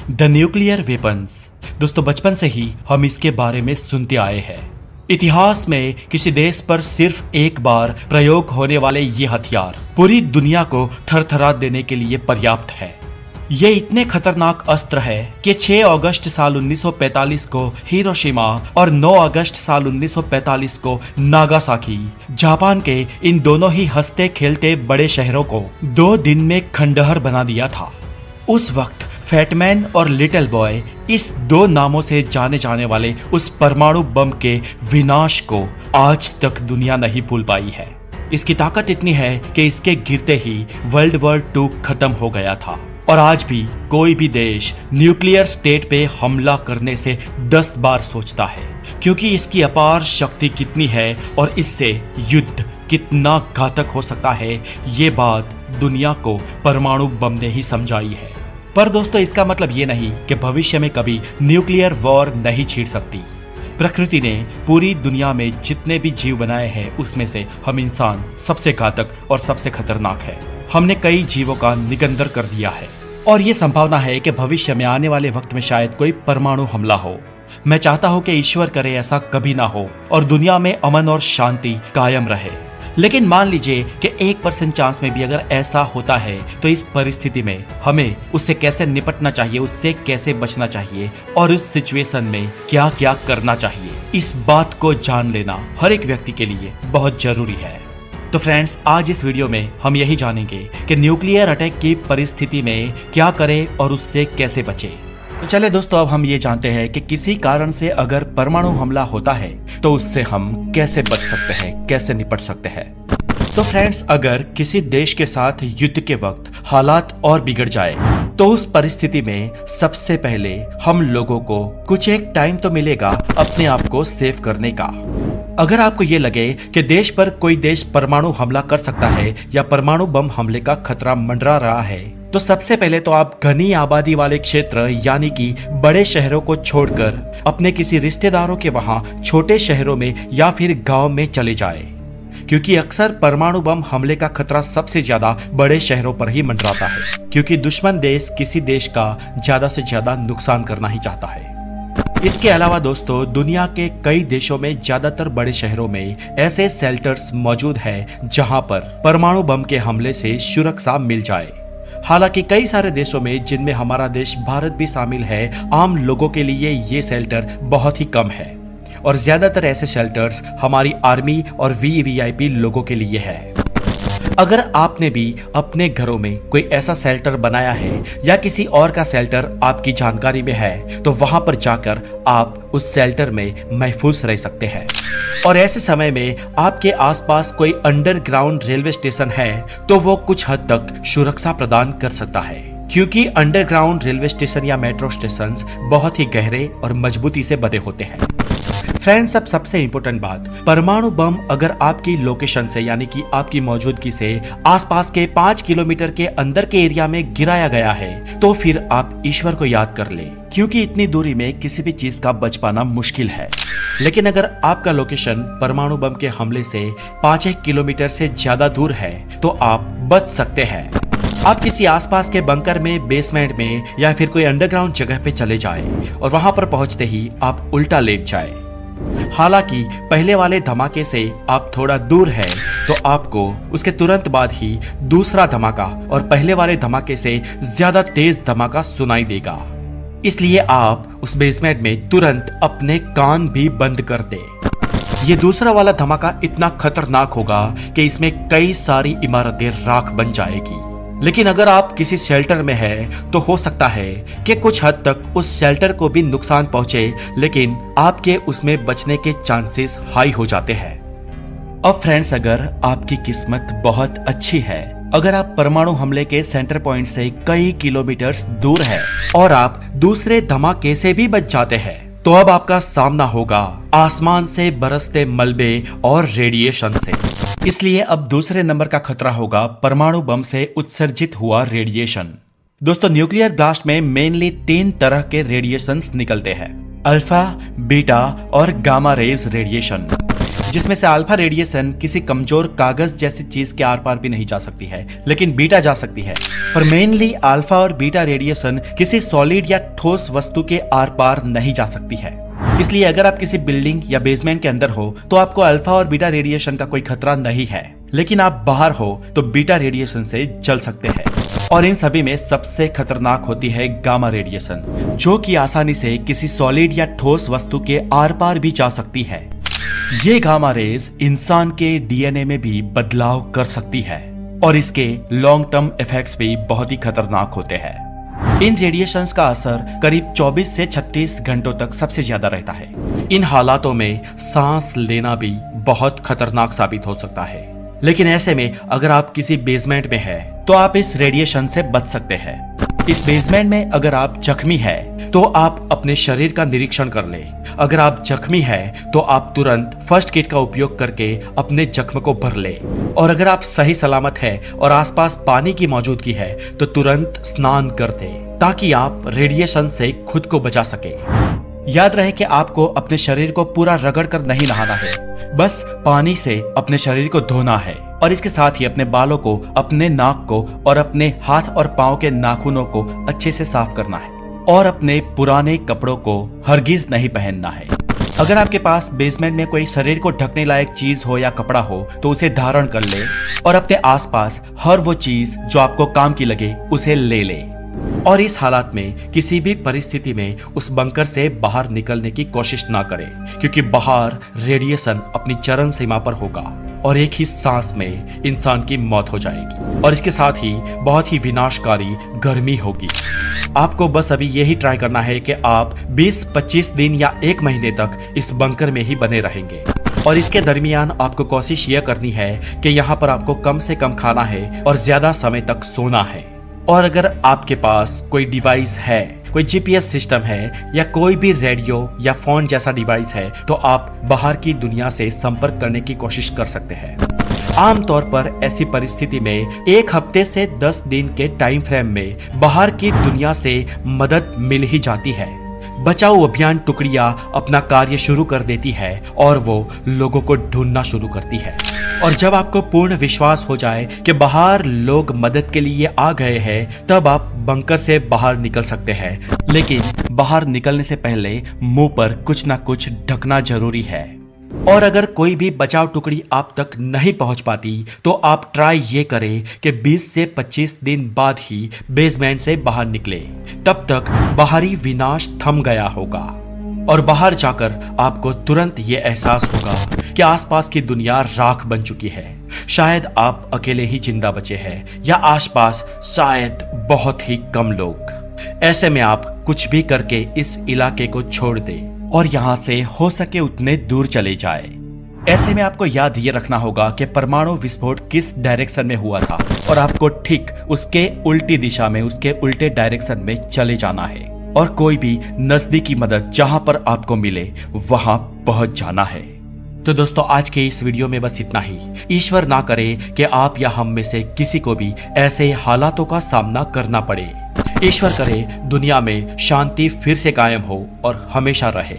The nuclear weapons. दोस्तों बचपन से ही हम इसके बारे में सुनते आए हैं। इतिहास में किसी देश पर सिर्फ एक बार प्रयोग होने वाले ये हथियार पूरी दुनिया को थरथरा देने के लिए पर्याप्त है। ये इतने खतरनाक अस्त्र है कि 6 अगस्त साल 1945 को हिरोशिमा और 9 अगस्त साल 1945 को नागासाकी, जापान के इन दोनों ही हंसते खेलते बड़े शहरों को 2 दिन में खंडहर बना दिया था। उस वक्त फैटमैन और लिटिल बॉय इस 2 नामों से जाने जाने वाले उस परमाणु बम के विनाश को आज तक दुनिया नहीं भूल पाई है। इसकी ताकत इतनी है कि इसके गिरते ही वर्ल्ड वॉर 2 खत्म हो गया था और आज भी कोई भी देश न्यूक्लियर स्टेट पे हमला करने से 10 बार सोचता है, क्योंकि इसकी अपार शक्ति कितनी है और इससे युद्ध कितना घातक हो सकता है, ये बात दुनिया को परमाणु बम ने ही समझाई है। पर दोस्तों इसका मतलब ये नहीं कि भविष्य में कभी न्यूक्लियर वॉर नहीं छिड़ सकती। प्रकृति ने पूरी दुनिया में जितने भी जीव बनाए हैं उसमें से हम इंसान सबसे घातक और सबसे खतरनाक है। हमने कई जीवों का निकंदन कर दिया है और ये संभावना है कि भविष्य में आने वाले वक्त में शायद कोई परमाणु हमला हो। मैं चाहता हूं कि ईश्वर करे ऐसा कभी ना हो और दुनिया में अमन और शांति कायम रहे। लेकिन मान लीजिए कि 1% चांस में भी अगर ऐसा होता है तो इस परिस्थिति में हमें उससे कैसे निपटना चाहिए, उससे कैसे बचना चाहिए और उस सिचुएशन में क्या क्या करना चाहिए, इस बात को जान लेना हर एक व्यक्ति के लिए बहुत जरूरी है। तो फ्रेंड्स, आज इस वीडियो में हम यही जानेंगे कि न्यूक्लियर अटैक की परिस्थिति में क्या करें और उससे कैसे बचें। तो चले दोस्तों, अब हम ये जानते हैं कि किसी कारण से अगर परमाणु हमला होता है तो उससे हम कैसे बच सकते हैं, कैसे निपट सकते हैं। तो फ्रेंड्स, अगर किसी देश के साथ युद्ध के वक्त हालात और बिगड़ जाए तो उस परिस्थिति में सबसे पहले हम लोगों को कुछ एक टाइम तो मिलेगा अपने आप को सेव करने का। अगर आपको ये लगे कि देश पर कोई देश परमाणु हमला कर सकता है या परमाणु बम हमले का खतरा मंडरा रहा है, तो सबसे पहले तो आप घनी आबादी वाले क्षेत्र यानी कि बड़े शहरों को छोड़कर अपने किसी रिश्तेदारों के वहां छोटे शहरों में या फिर गांव में चले जाएं, क्योंकि अक्सर परमाणु बम हमले का खतरा सबसे ज्यादा बड़े शहरों पर ही मंडराता है, क्योंकि दुश्मन देश किसी देश का ज्यादा से ज्यादा नुकसान करना ही चाहता है। इसके अलावा दोस्तों, दुनिया के कई देशों में ज्यादातर बड़े शहरों में ऐसे शेल्टर्स मौजूद हैं जहां पर परमाणु बम के हमले से सुरक्षा मिल जाए। हालांकि कई सारे देशों में, जिनमें हमारा देश भारत भी शामिल है, आम लोगों के लिए ये शेल्टर बहुत ही कम है और ज्यादातर ऐसे शेल्टर्स हमारी आर्मी और वीवीआईपी लोगों के लिए है। अगर आपने भी अपने घरों में कोई ऐसा शेल्टर बनाया है या किसी और का शेल्टर आपकी जानकारी में है, तो वहां पर जाकर आप उस शेल्टर में महफूज रह सकते हैं। और ऐसे समय में आपके आसपास कोई अंडरग्राउंड रेलवे स्टेशन है तो वो कुछ हद तक सुरक्षा प्रदान कर सकता है, क्योंकि अंडरग्राउंड रेलवे स्टेशन या मेट्रो स्टेशन बहुत ही गहरे और मजबूती से बने होते हैं। फ्रेंड्स, अब सबसे इंपॉर्टेंट बात, परमाणु बम अगर आपकी लोकेशन से यानी कि आपकी मौजूदगी से आसपास के 5 किलोमीटर के अंदर के एरिया में गिराया गया है तो फिर आप ईश्वर को याद कर ले, क्योंकि इतनी दूरी में किसी भी चीज का बच पाना मुश्किल है। लेकिन अगर आपका लोकेशन परमाणु बम के हमले से 5 किलोमीटर से ज्यादा दूर है तो आप बच सकते हैं। आप किसी आसपास के बंकर में, बेसमेंट में या फिर कोई अंडरग्राउंड जगह पे चले जाएं और वहां पर पहुंचते ही आप उल्टा लेट जाएं। हालांकि पहले वाले धमाके से आप थोड़ा दूर हैं तो आपको उसके तुरंत बाद ही दूसरा धमाका और पहले वाले धमाके से ज्यादा तेज धमाका सुनाई देगा। इसलिए आप उस बेसमेंट में तुरंत अपने कान भी बंद कर दे। ये दूसरा वाला धमाका इतना खतरनाक होगा कि इसमें कई सारी इमारतें राख बन जाएगी। लेकिन अगर आप किसी शेल्टर में हैं तो हो सकता है कि कुछ हद तक उस शेल्टर को भी नुकसान पहुंचे, लेकिन आपके उसमें बचने के चांसेस हाई हो जाते हैं। अब फ्रेंड्स, अगर आपकी किस्मत बहुत अच्छी है, अगर आप परमाणु हमले के सेंटर पॉइंट से कई किलोमीटर्स दूर है और आप दूसरे धमाके से भी बच जाते हैं, तो अब आपका सामना होगा आसमान से बरसते मलबे और रेडिएशन से। इसलिए अब दूसरे नंबर का खतरा होगा परमाणु बम से उत्सर्जित हुआ रेडिएशन। दोस्तों, न्यूक्लियर ब्लास्ट में मेनली 3 तरह के रेडिएशंस निकलते हैं, अल्फा, बीटा और गामा रेज रेडिएशन। जिसमें से अल्फा रेडिएशन किसी कमजोर कागज जैसी चीज के आर पार भी नहीं जा सकती है, लेकिन बीटा जा सकती है। पर मेनली अल्फा और बीटा रेडिएशन किसी सॉलिड या ठोस वस्तु के आर पार नहीं जा सकती है। इसलिए अगर आप किसी बिल्डिंग या बेसमेंट के अंदर हो तो आपको अल्फा और बीटा रेडिएशन का कोई खतरा नहीं है, लेकिन आप बाहर हो तो बीटा रेडिएशन से जल सकते हैं। और इन सभी में सबसे खतरनाक होती है गामा रेडिएशन, जो कि आसानी से किसी सॉलिड या ठोस वस्तु के आर पार भी जा सकती है। ये गामा रेज इंसान के डीएनए में भी बदलाव कर सकती है और इसके लॉन्ग टर्म इफेक्ट्स भी बहुत ही खतरनाक होते हैं। इन रेडिएशंस का असर करीब 24 से 36 घंटों तक सबसे ज्यादा रहता है। इन हालातों में सांस लेना भी बहुत खतरनाक साबित हो सकता है, लेकिन ऐसे में अगर आप किसी बेसमेंट में हैं तो आप इस रेडिएशन से बच सकते हैं। इस बेसमेंट में अगर आप जख्मी हैं तो आप अपने शरीर का निरीक्षण कर ले। अगर आप जख्मी हैं तो आप तुरंत फर्स्ट एड का उपयोग करके अपने जख्म को भर ले। और अगर आप सही सलामत हैं और आसपास पानी की मौजूदगी है तो तुरंत स्नान कर दे, ताकि आप रेडिएशन से खुद को बचा सके। याद रहे कि आपको अपने शरीर को पूरा रगड़ कर नहीं नहाना है, बस पानी से अपने शरीर को धोना है। और इसके साथ ही अपने बालों को, अपने नाक को और अपने हाथ और पांव के नाखूनों को अच्छे से साफ करना है। और अपने पुराने कपड़ों को हरगिज नहीं पहनना है। अगर आपके पास बेसमेंट में कोई शरीर को ढकने लायक चीज हो या कपड़ा हो तो उसे धारण कर ले और अपने आसपास हर वो चीज जो आपको काम की लगे उसे ले ले। और इस हालात में किसी भी परिस्थिति में उस बंकर से बाहर निकलने की कोशिश ना करें, क्योंकि बाहर रेडिएशन अपनी चरम सीमा पर होगा और एक ही सांस में इंसान की मौत हो जाएगी। और इसके साथ ही बहुत ही विनाशकारी गर्मी होगी। आपको बस अभी यही ट्राई करना है कि आप 20-25 दिन या 1 महीने तक इस बंकर में ही बने रहेंगे। और इसके दरमियान आपको कोशिश यह करनी है कि यहाँ पर आपको कम से कम खाना है और ज्यादा समय तक सोना है। और अगर आपके पास कोई डिवाइस है, कोई जीपीएस सिस्टम है या कोई भी रेडियो या फोन जैसा डिवाइस है तो आप बाहर की दुनिया से संपर्क करने की कोशिश कर सकते हैं। आमतौर पर ऐसी परिस्थिति में 1 हफ्ते से 10 दिन के टाइम फ्रेम में बाहर की दुनिया से मदद मिल ही जाती है। बचाओ अभियान टुकड़ियां अपना कार्य शुरू कर देती है और वो लोगों को ढूंढना शुरू करती है। और जब आपको पूर्ण विश्वास हो जाए कि बाहर लोग मदद के लिए आ गए हैं, तब आप बंकर से बाहर निकल सकते हैं। लेकिन बाहर निकलने से पहले मुंह पर कुछ ना कुछ ढकना जरूरी है। और अगर कोई भी बचाव टुकड़ी आप तक नहीं पहुंच पाती तो आप ट्राई ये करें कि 20 से 25 दिन बाद ही बेसमेंट से बाहर निकले। तब तक बाहरी विनाश थम गया होगा और बाहर जाकर आपको तुरंत ये एहसास होगा कि आसपास की दुनिया राख बन चुकी है। शायद आप अकेले ही जिंदा बचे हैं या आसपास शायद बहुत ही कम लोग। ऐसे में आप कुछ भी करके इस इलाके को छोड़ दें और यहाँ से हो सके उतने दूर चले जाए। ऐसे में आपको याद ये रखना होगा कि परमाणु विस्फोट किस डायरेक्शन में हुआ था और आपको ठीक उसके उल्टी दिशा में, उसके उल्टे डायरेक्शन में चले जाना है। और कोई भी नजदीकी मदद जहां पर आपको मिले वहां पहुंच जाना है। तो दोस्तों, आज के इस वीडियो में बस इतना ही। ईश्वर ना करे कि आप या हम में से किसी को भी ऐसे हालातों का सामना करना पड़े। ईश्वर करे दुनिया में शांति फिर से कायम हो और हमेशा रहे।